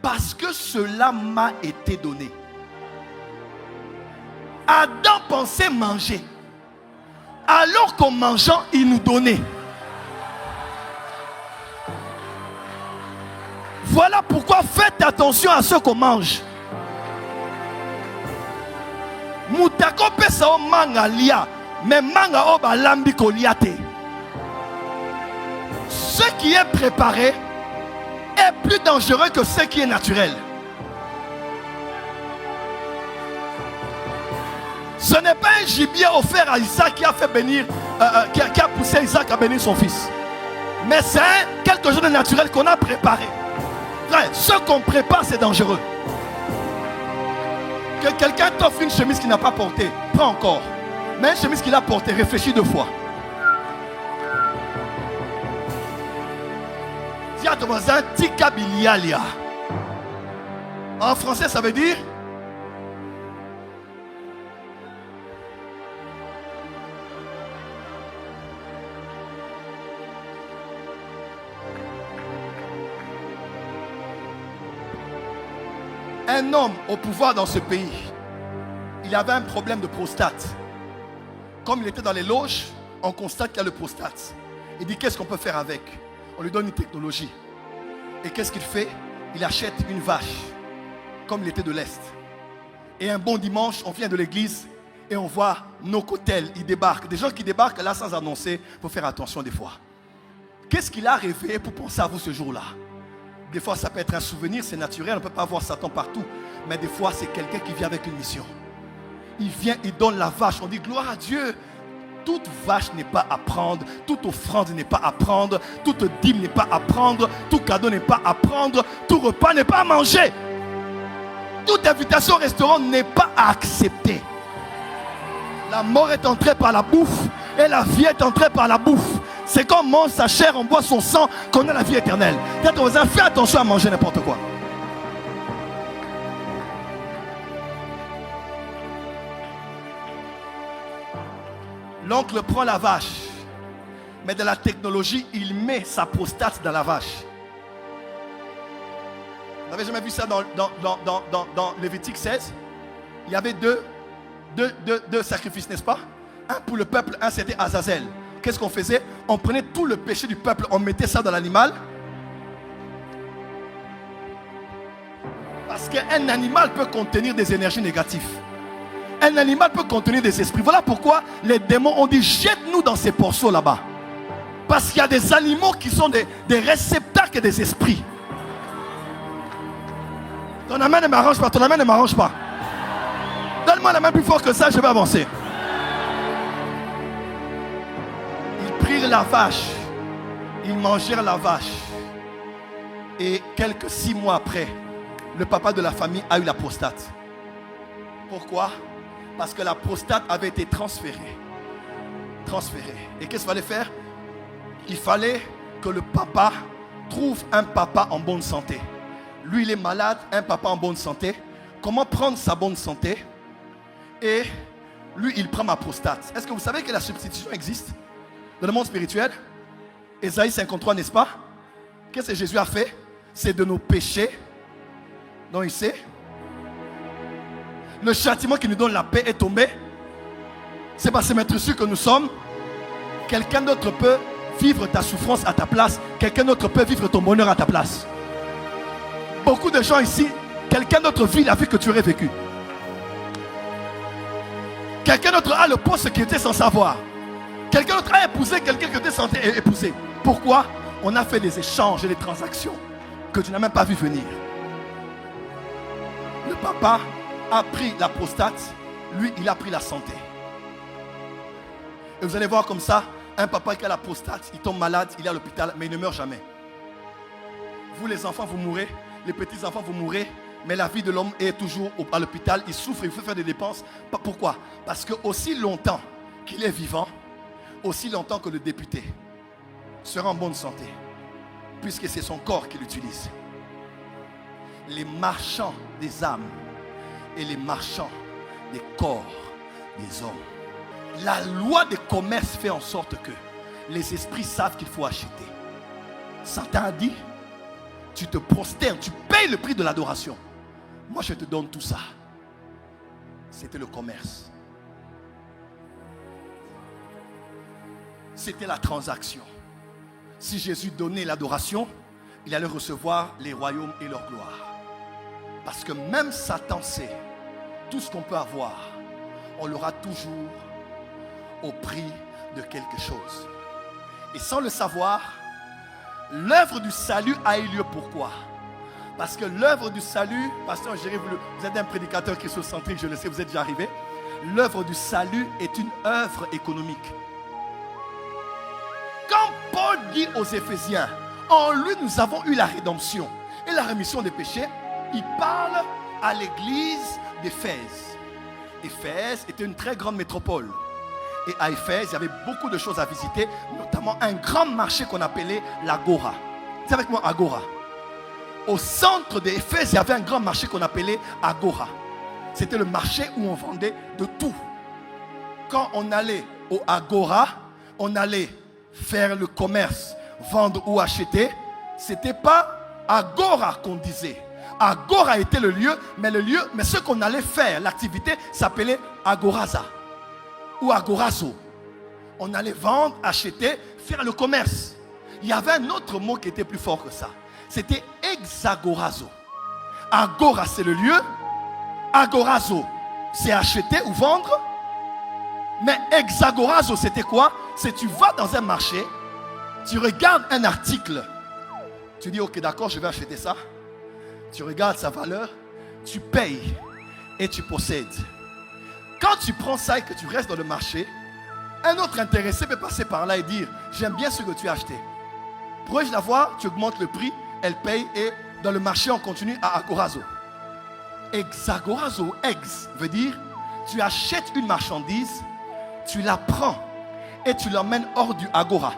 parce que cela m'a été donné. Adam pensait manger. Alors qu'en mangeant, il nous donnait. Voilà pourquoi faites attention à ce qu'on mange. Moutako pesa o manga lia, mais manga o balambi koliate. Ce qui est préparé est plus dangereux que ce qui est naturel. Ce n'est pas un gibier offert à Isaac qui a fait bénir, qui a poussé Isaac à bénir son fils. Mais c'est quelque chose de naturel qu'on a préparé. Frère, ce qu'on prépare, c'est dangereux. Que quelqu'un t'offre une chemise qu'il n'a pas portée, prends encore. Mais une chemise qu'il a portée, réfléchis 2 fois. Dis à ton voisin, Tika bilialia. En français, ça veut dire un homme au pouvoir dans ce pays, il avait un problème de prostate. Comme il était dans les loges, on constate qu'il y a le prostate. Il dit, qu'est-ce qu'on peut faire avec? On lui donne une technologie. Et qu'est-ce qu'il fait? Il achète une vache, comme il était de l'Est. Et un bon dimanche, on vient de l'église et on voit nos cotels, ils débarquent. Des gens qui débarquent là sans annoncer, il faut faire attention des fois. Qu'est-ce qu'il a rêvé pour penser à vous ce jour-là? Des fois, ça peut être un souvenir, c'est naturel, on ne peut pas voir Satan partout. Mais des fois, c'est quelqu'un qui vient avec une mission. Il vient, il donne la vache. On dit, gloire à Dieu. toute vache n'est pas à prendre, toute offrande n'est pas à prendre, toute dîme n'est pas à prendre, tout cadeau n'est pas à prendre, tout repas n'est pas à manger. Toute invitation au restaurant n'est pas à accepter. La mort est entrée par la bouffe et la vie est entrée par la bouffe. C'est quand on mange sa chair, on boit son sang, qu'on a la vie éternelle. Fais attention à manger n'importe quoi. L'oncle prend la vache, mais de la technologie, il met sa prostate dans la vache. Vous n'avez jamais vu ça dans Lévitique 16? Il y avait deux sacrifices, n'est-ce pas? Un pour le peuple, un c'était Azazel. Qu'est-ce qu'on faisait? On prenait tout le péché du peuple, on mettait ça dans l'animal. Parce qu'un animal peut contenir des énergies négatives. Un animal peut contenir des esprits. Voilà pourquoi les démons ont dit jette-nous dans ces porceaux là-bas. Parce qu'il y a des animaux qui sont des réceptacles des esprits. Ton amen ne m'arrange pas, ton amen ne m'arrange pas. Donne-moi la main plus fort que ça, je vais avancer. Ils prirent la vache, ils mangèrent la vache. Et quelques 6 mois après, le papa de la famille a eu la prostate. Pourquoi? Parce que la prostate avait été transférée. Et qu'est-ce qu'il fallait faire? Il fallait que le papa trouve un papa en bonne santé. Lui, il est malade, un papa en bonne santé. Comment prendre sa bonne santé? Et lui, il prend ma prostate. Est-ce que vous savez que la substitution existe dans le monde spirituel? Ésaïe 53, n'est-ce pas? Qu'est-ce que Jésus a fait? C'est de nos péchés dont il sait. Le châtiment qui nous donne la paix est tombé. C'est par ces maîtres sûrs que nous sommes. Quelqu'un d'autre peut vivre ta souffrance à ta place. Quelqu'un d'autre peut vivre ton bonheur à ta place. Beaucoup de gens ici, quelqu'un d'autre vit la vie que tu aurais vécue. Quelqu'un d'autre a le poste qu'il était sans savoir. Quelqu'un d'autre a épousé quelqu'un qui était censé épouser. Pourquoi? On a fait des échanges et des transactions que tu n'as même pas vu venir. Le papa a pris la prostate, lui il a pris la santé. Et vous allez voir comme ça, un papa qui a la prostate, il tombe malade, il est à l'hôpital, mais il ne meurt jamais. Vous les enfants, vous mourrez, les petits enfants, vous mourrez, mais la vie de l'homme est toujours à l'hôpital, il souffre, il faut faire des dépenses. Pourquoi? Parce que aussi longtemps qu'il est vivant, aussi longtemps que le député sera en bonne santé, puisque c'est son corps qu'il utilise. Les marchands des âmes et les marchands des corps des hommes. La loi des commerces fait en sorte que les esprits savent qu'il faut acheter. Satan a dit, tu te prosternes, tu payes le prix de l'adoration. Moi je te donne tout ça. C'était le commerce. C'était la transaction. Si Jésus donnait l'adoration, il allait recevoir les royaumes et leur gloire. Parce que même Satan sait, tout ce qu'on peut avoir, on l'aura toujours au prix de quelque chose. Et sans le savoir, l'œuvre du salut a eu lieu. Pourquoi? Parce que l'œuvre du salut, pasteur Géry, vous êtes un prédicateur christocentrique, je le sais, vous êtes déjà arrivé. L'œuvre du salut est une œuvre économique. Quand Paul dit aux Éphésiens, en lui nous avons eu la rédemption et la rémission des péchés, il parle à l'église d'Éphèse. Éphèse était une très grande métropole. Et à Éphèse, il y avait beaucoup de choses à visiter, notamment un grand marché qu'on appelait l'Agora. C'est avec moi, Agora. Au centre d'Éphèse, il y avait un grand marché qu'on appelait Agora. C'était le marché où on vendait de tout. Quand on allait au Agora, on allait faire le commerce, vendre ou acheter. C'était pas Agora qu'on disait. Agora était le lieu, mais ce qu'on allait faire, l'activité s'appelait Agoraza ou Agorazo. On allait vendre, acheter, faire le commerce. Il y avait un autre mot qui était plus fort que ça. C'était Exagorazo. Agora, c'est le lieu. Agorazo, c'est acheter ou vendre. Mais Exagorazo, c'était quoi? C'est tu vas dans un marché, tu regardes un article, tu dis ok d'accord, je vais acheter ça. Tu regardes sa valeur, tu payes et tu possèdes. Quand tu prends ça et que tu restes dans le marché, Un autre intéressé peut passer par là et dire, j'aime bien ce que tu as acheté. Pourrais-je la voir? Tu augmentes le prix, elle paye et dans le marché on continue à agorazo. Exagorazo, ex, veut dire, tu achètes une marchandise, tu la prends et tu l'emmènes hors du agora.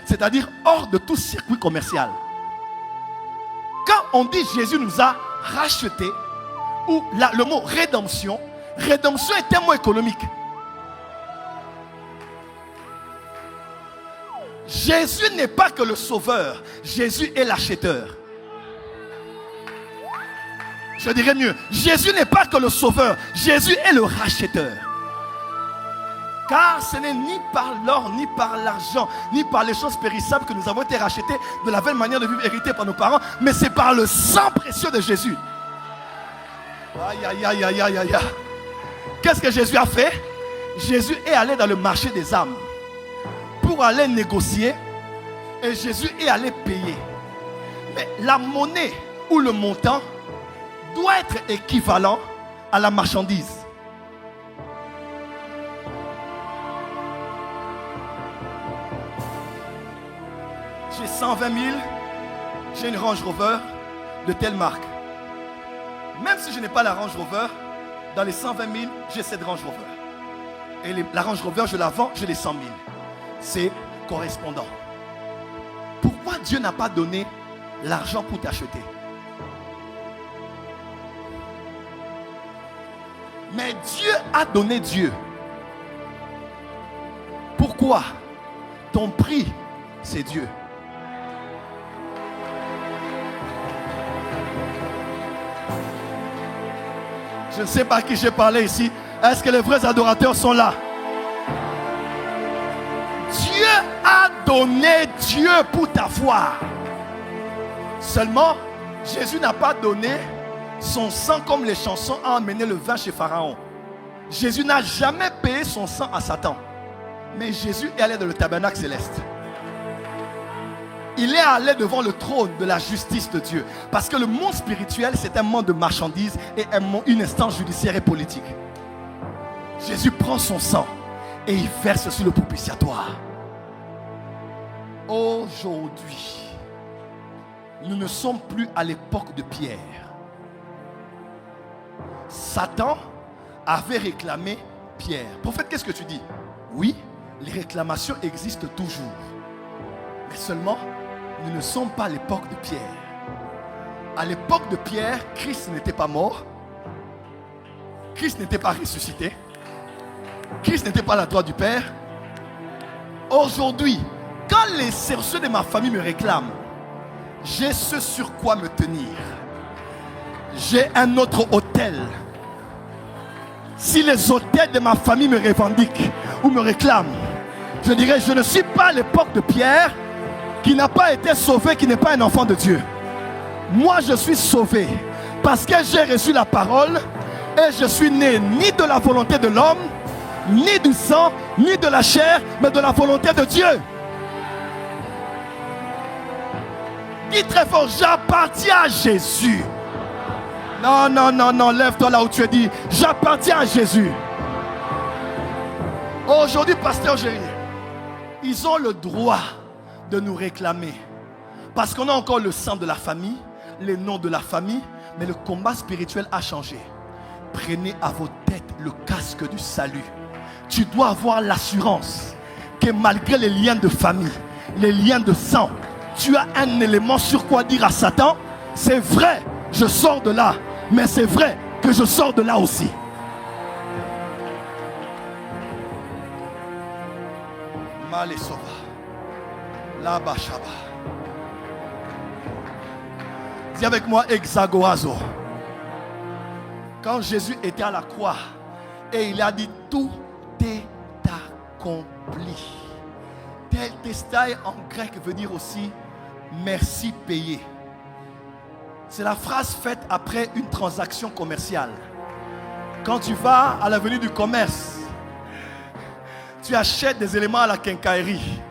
C'est-à-dire hors de tout circuit commercial. Quand on dit Jésus nous a rachetés, ou le mot rédemption, rédemption est un mot économique. Jésus n'est pas que le sauveur, Jésus est l'acheteur. Je dirais mieux, Jésus n'est pas que le sauveur, Jésus est le racheteur. Car ce n'est ni par l'or, ni par l'argent, ni par les choses périssables que nous avons été rachetés de la belle manière de vivre héritée par nos parents, mais c'est par le sang précieux de Jésus. Aïe, aïe, aïe, aïe, aïe, aïe. Qu'est-ce que Jésus a fait? Jésus est allé dans le marché des âmes pour aller négocier et Jésus est allé payer. Mais la monnaie ou le montant doit être équivalent à la marchandise. J'ai 120 000, j'ai une Range Rover de telle marque. Même si je n'ai pas la Range Rover, dans les 120 000, j'ai cette Range Rover. Et la Range Rover, je la vends, j'ai les 100 000. C'est correspondant. Pourquoi Dieu n'a pas donné l'argent pour t'acheter? Mais Dieu a donné Dieu. Pourquoi? Ton prix, c'est Dieu. Je ne sais pas à qui j'ai parlé ici. Est-ce que les vrais adorateurs sont là? Dieu a donné Dieu pour t'avoir. Seulement, Jésus n'a pas donné son sang comme les chansons a amené le vin chez Pharaon. Jésus n'a jamais payé son sang à Satan. Mais Jésus est allé dans le tabernacle céleste. Il est allé devant le trône de la justice de Dieu. Parce que le monde spirituel, c'est un monde de marchandises et une instance judiciaire et politique. Jésus prend son sang et il verse sur le propitiatoire. Aujourd'hui, nous ne sommes plus à l'époque de Pierre. Satan avait réclamé Pierre. Prophète, qu'est-ce que tu dis? Oui, les réclamations existent toujours. Mais seulement, nous ne sommes pas à l'époque de Pierre. À l'époque de Pierre, Christ n'était pas mort. Christ n'était pas ressuscité. Christ n'était pas à la droite du Père. Aujourd'hui, quand les sorciers de ma famille me réclament, j'ai ce sur quoi me tenir. J'ai un autre autel. Si les autels de ma famille me revendiquent ou me réclament, je dirais, je ne suis pas à l'époque de Pierre, qui n'a pas été sauvé, qui n'est pas un enfant de Dieu. Moi, je suis sauvé parce que j'ai reçu la parole et je suis né ni de la volonté de l'homme, ni du sang, ni de la chair, mais de la volonté de Dieu. Dis très fort, j'appartiens à Jésus. Non, non, non, non, lève-toi là où tu es dit, j'appartiens à Jésus. Aujourd'hui, pasteur Géry, ils ont le droit de nous réclamer. Parce qu'on a encore le sang de la famille, les noms de la famille, mais le combat spirituel a changé. Prenez à vos têtes le casque du salut. Tu dois avoir l'assurance que malgré les liens de famille, les liens de sang, tu as un élément sur quoi dire à Satan, c'est vrai, je sors de là, mais c'est vrai que je sors de là aussi. Malesova, Labashaba. Dis avec moi, Exagorazo. Quand Jésus était à la croix et il a dit tout est accompli. Tel testai en grec veut dire aussi merci payé. C'est la phrase faite après une transaction commerciale. Quand tu vas à l'avenue du commerce, tu achètes des éléments à la quincaillerie,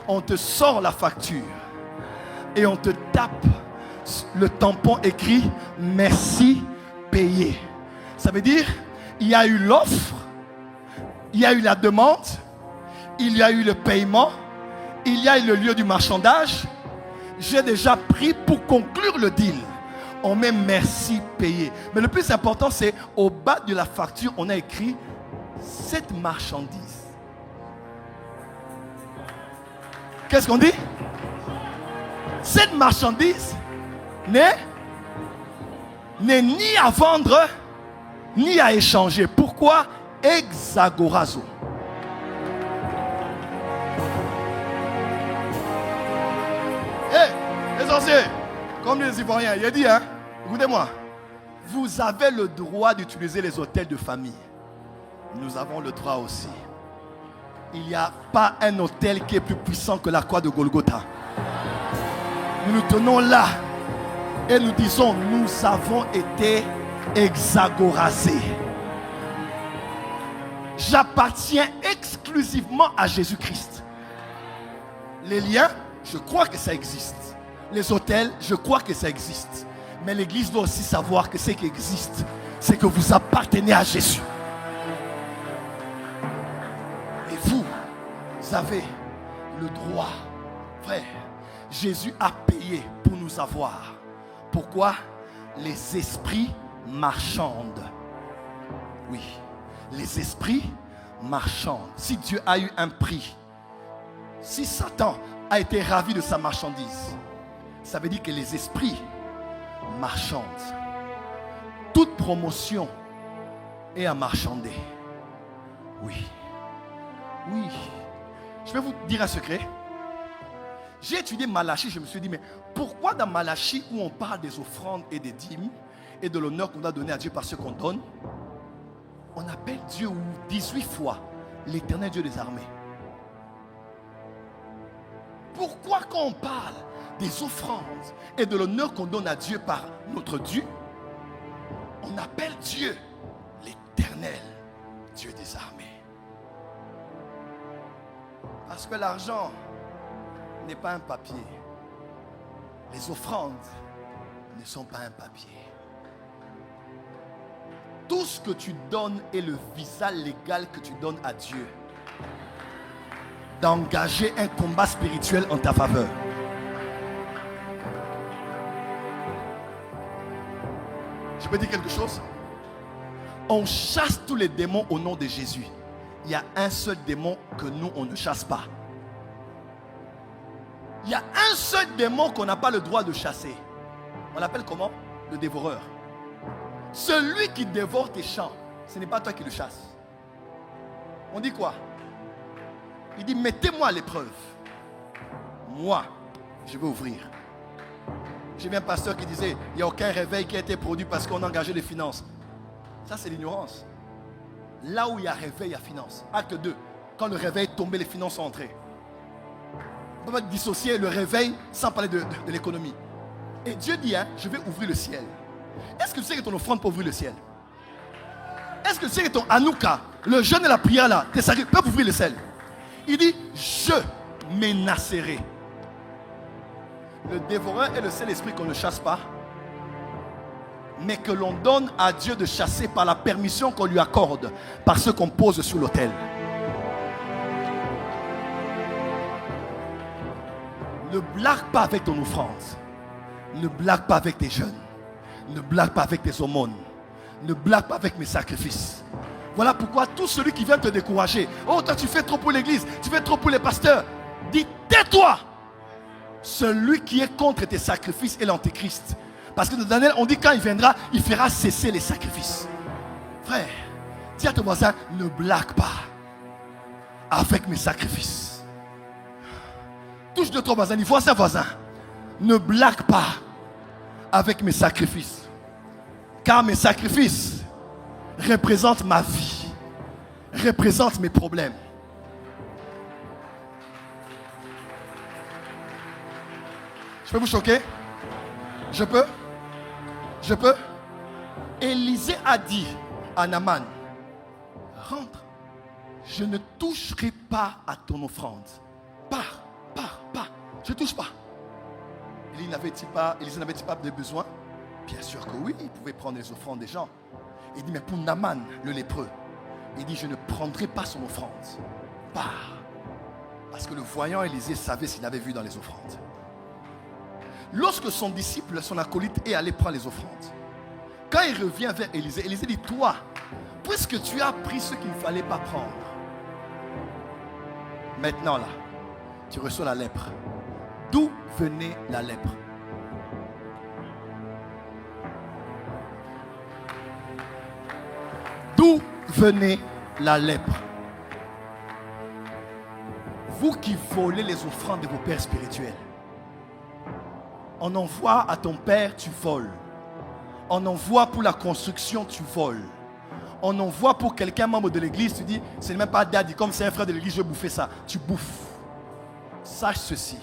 on te sort la facture et on te tape le tampon écrit merci payé. Ça veut dire il y a eu l'offre, Il y a eu la demande, il y a eu le paiement, il y a eu le lieu du marchandage. J'ai déjà pris pour conclure le deal. On met merci payé. Mais le plus important, c'est au bas de la facture, on a écrit cette marchandise. Qu'est-ce qu'on dit? Cette marchandise n'est ni à vendre, ni à échanger. Pourquoi? Exagorazo. Les anciens, comme les Ivoiriens, il a dit, écoutez-moi, vous avez le droit d'utiliser les hôtels de famille. Nous avons le droit aussi. Il n'y a pas un hôtel qui est plus puissant que la croix de Golgotha. Nous nous tenons là et nous disons, nous avons été exagorasés. J'appartiens exclusivement à Jésus-Christ. Les liens, je crois que ça existe. Les hôtels, je crois que ça existe. Mais l'Église doit aussi savoir que ce qui existe, c'est que vous appartenez à Jésus. Et vous avez le droit. Frère, Jésus a payé pour nous avoir. Pourquoi? Les esprits marchandent. Oui, les esprits marchandent. Si Dieu a eu un prix, si Satan a été ravi de sa marchandise, ça veut dire que les esprits marchandent. Toute promotion est à marchander. Oui. Oui. Je vais vous dire un secret. J'ai étudié Malachie, je me suis dit, mais pourquoi dans Malachie, où on parle des offrandes et des dîmes et de l'honneur qu'on doit donner à Dieu par ce qu'on donne, on appelle Dieu 18 fois l'Éternel Dieu des armées? Pourquoi quand on parle des offrandes et de l'honneur qu'on donne à Dieu par notre Dieu, on appelle Dieu l'Éternel Dieu des armées? Parce que l'argent n'est pas un papier. Les offrandes ne sont pas un papier. Tout ce que tu donnes est le visa légal que tu donnes à Dieu d'engager un combat spirituel en ta faveur. Je peux dire quelque chose? On chasse tous les démons au nom de Jésus. Il y a un seul démon que nous, on ne chasse pas. Il y a un seul démon qu'on n'a pas le droit de chasser. On l'appelle comment? Le dévoreur. Celui qui dévore tes champs, ce n'est pas toi qui le chasses. On dit quoi? Il dit, mettez-moi à l'épreuve. Moi, je vais ouvrir. J'ai vu un pasteur qui disait, il n'y a aucun réveil qui a été produit parce qu'on a engagé les finances. Ça, c'est l'ignorance. Là où il y a réveil, il y a finance. Acte 2. Quand le réveil est tombé, les finances sont entrées. On ne peut pas dissocier le réveil sans parler de l'économie. Et Dieu dit, je vais ouvrir le ciel. Est-ce que tu sais que ton offrande peut ouvrir le ciel? Est-ce que tu sais que ton Hanouka, le jeûne et la prière là, tes sacrifices peuvent ouvrir le ciel? Il dit, je menacerai. Le dévoreur est le seul esprit qu'on ne chasse pas, mais que l'on donne à Dieu de chasser par la permission qu'on lui accorde, par ce qu'on pose sur l'autel. Ne blague pas avec ton offrande. Ne blague pas avec tes jeûnes. Ne blague pas avec tes aumônes. Ne blague pas avec mes sacrifices. Voilà pourquoi tout celui qui vient te décourager, oh toi tu fais trop pour l'église, tu fais trop pour les pasteurs, dis tais-toi. Celui qui est contre tes sacrifices est l'antéchrist. Parce que dans Daniel on dit quand il viendra, il fera cesser les sacrifices. Frère, dis à ton voisin, ne blague pas avec mes sacrifices. Touche de ton voisin, dis voisin, voisin, ne blague pas avec mes sacrifices. Car mes sacrifices représentent ma vie, représentent mes problèmes. Je peux vous choquer? Je peux? Élisée a dit à Naaman, rentre, je ne toucherai pas à ton offrande. Pars, je ne touche pas. Élisée n'avait-il pas de besoin? Bien sûr que oui, il pouvait prendre les offrandes des gens. Il dit, mais pour Naaman, le lépreux, Il dit, je ne prendrai pas son offrande. Bah. Parce que le voyant Élisée savait s'il avait vu dans les offrandes. Lorsque son disciple, son acolyte est allé prendre les offrandes, quand il revient vers Élisée, Élisée dit, toi, puisque tu as pris ce qu'il ne fallait pas prendre, maintenant là, tu reçois la lèpre. D'où venait la lèpre? D'où venait la lèpre? Vous qui volez les offrandes de vos pères spirituels, on envoie à ton père, tu voles. On envoie pour la construction, tu voles. On envoie pour quelqu'un membre de l'église, tu dis, ce n'est même pas daddy, comme c'est un frère de l'église, je vais bouffer ça. Tu bouffes. Sache ceci,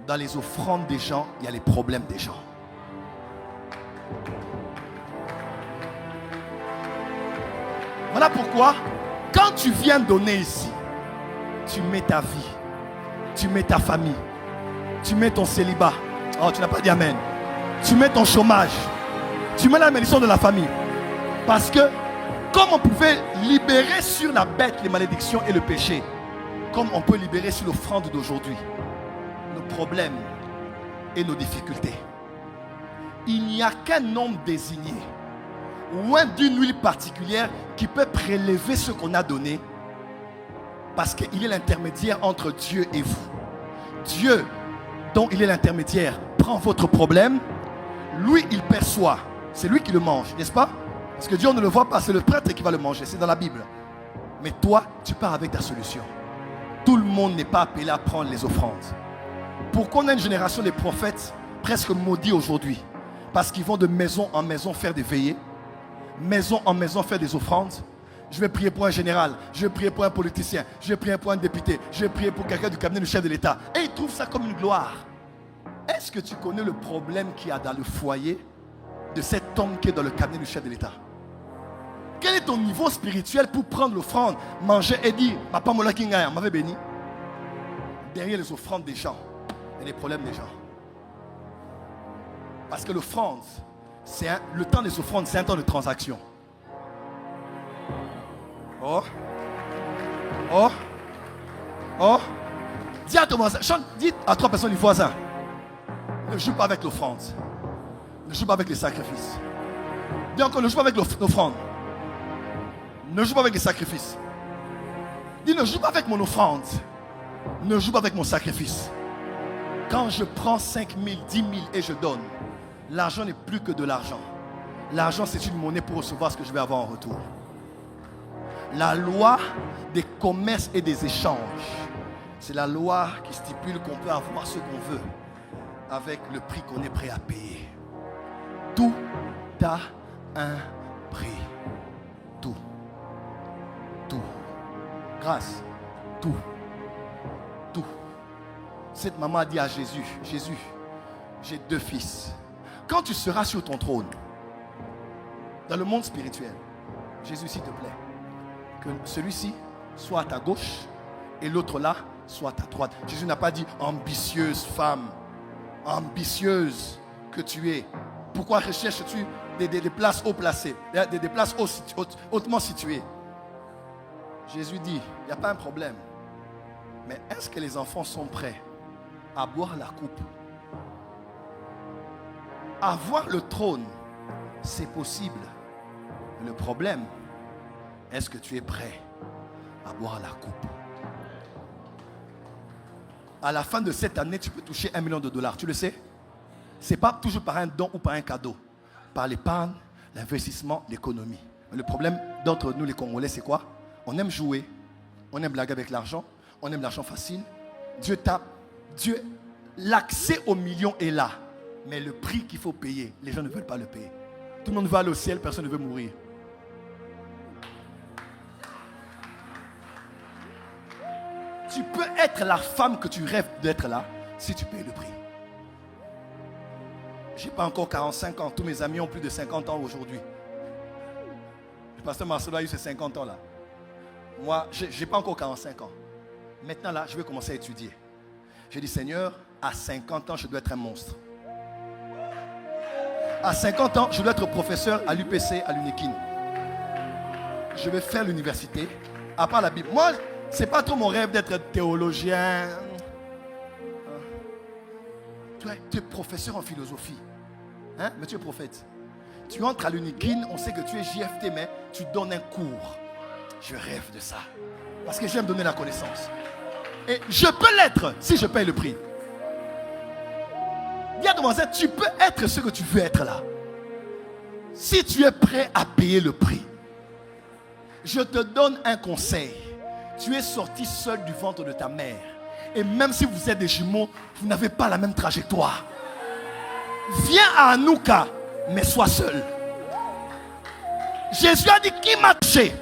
dans les offrandes des gens, il y a les problèmes des gens. Voilà pourquoi, quand tu viens donner ici, tu mets ta vie, tu mets ta famille, tu mets ton célibat. Oh, tu n'as pas dit amen. Tu mets ton chômage, tu mets la malédiction de la famille. Parce que, comme on pouvait libérer sur la bête les malédictions et le péché, comme on peut libérer sur l'offrande d'aujourd'hui, nos problèmes et nos difficultés. Il n'y a qu'un homme désigné, ou un d'une huile particulière qui peut prélever ce qu'on a donné, parce qu'il est l'intermédiaire entre Dieu et vous. Dieu, dont il est l'intermédiaire, prend votre problème, lui il perçoit, c'est lui qui le mange, n'est-ce pas? Parce que Dieu ne le voit pas, c'est le prêtre qui va le manger, c'est dans la Bible. Mais toi, tu pars avec ta solution. Tout le monde n'est pas appelé à prendre les offrandes. Pourquoi on a une génération de prophètes presque maudits aujourd'hui? Parce qu'ils vont de maison en maison faire des veillées, maison en maison faire des offrandes. Je vais prier pour un général, je vais prier pour un politicien, je vais prier pour un député, je vais prier pour quelqu'un du cabinet du chef de l'État. Et ils trouvent ça comme une gloire. Est-ce que tu connais le problème qu'il y a dans le foyer de cet homme qui est dans le cabinet du chef de l'État? Quel est ton niveau spirituel pour prendre l'offrande, manger et dire, Papa Mola Kingaya m'avait béni? Derrière les offrandes des gens et les problèmes des gens. Parce que l'offrande, le temps des offrandes, c'est un temps de transaction. Oh, oh, oh. Dis à ton voisin, dis à 3 personnes du voisin, ne joue pas avec l'offrande. Ne joue pas avec les sacrifices. Dis encore, ne joue pas avec l'offrande. Ne joue pas avec les sacrifices. Dis, ne joue pas avec mon offrande. Ne joue pas avec mon sacrifice. Quand je prends 5 000, 10 000 et je donne, l'argent n'est plus que de l'argent. L'argent, c'est une monnaie pour recevoir ce que je vais avoir en retour. La loi des commerces et des échanges, c'est la loi qui stipule qu'on peut avoir ce qu'on veut avec le prix qu'on est prêt à payer. Tout a un prix. Tout. Tout. Grâce. Tout. Tout. Cette maman a dit à Jésus, Jésus, j'ai 2 fils. Quand tu seras sur ton trône, dans le monde spirituel, Jésus, s'il te plaît, que celui-ci soit à ta gauche et l'autre là soit à ta droite. Jésus n'a pas dit ambitieuse femme, ambitieuse que tu es. Pourquoi recherches-tu des places haut placées, des places hautement situées? Jésus dit, il n'y a pas un problème. Mais est-ce que les enfants sont prêts à boire la coupe? Avoir le trône, c'est possible. Le problème, est-ce que tu es prêt à boire la coupe? À la fin de cette année, tu peux toucher $1 million. Tu le sais? Ce n'est pas toujours par un don ou par un cadeau. Par l'épargne, l'investissement, l'économie. Mais le problème d'entre nous les Congolais, c'est quoi? On aime jouer. On aime blaguer avec l'argent. On aime l'argent facile. Dieu, l'accès aux millions est là. Mais le prix qu'il faut payer, les gens ne veulent pas le payer. Tout le monde veut aller au ciel, personne ne veut mourir. Tu peux être la femme que tu rêves d'être là si tu payes le prix. Je n'ai pas encore 45 ans. Tous mes amis ont plus de 50 ans aujourd'hui. Le pasteur Marcelo a eu ses 50 ans là. Moi, je n'ai pas encore 45 ans. Maintenant là, je vais commencer à étudier. J'ai dit, Seigneur, à 50 ans, je dois être un monstre. À 50 ans, je dois être professeur à l'UPC, à l'UNIKIN. je vais faire l'université, à part la Bible. Moi, c'est pas trop mon rêve d'être théologien. Tu es professeur en philosophie. Hein? Mais tu es prophète. Tu entres à l'Unikin, on sait que tu es JFT, mais tu donnes un cours. Je rêve de ça. Parce que j'aime donner la connaissance. Et je peux l'être si je paye le prix. Bien, demoiselle, tu peux être ce que tu veux être là. Si tu es prêt à payer le prix. Je te donne un conseil. Tu es sorti seul du ventre de ta mère. Et même si vous êtes des jumeaux, vous n'avez pas la même trajectoire. Viens à Anouka, mais sois seul. Jésus a dit, qui m'a touché?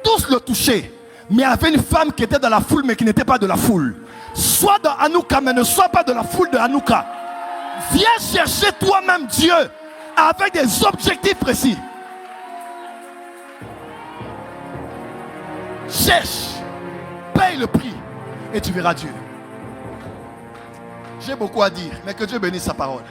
Tous le touchaient. Mais il y avait une femme qui était dans la foule, mais qui n'était pas de la foule. Sois dans Anouka, mais ne sois pas de la foule de Anouka. Viens chercher toi-même Dieu avec des objectifs précis. Cherche, paye le prix et tu verras Dieu. J'ai beaucoup à dire, mais que Dieu bénisse sa parole.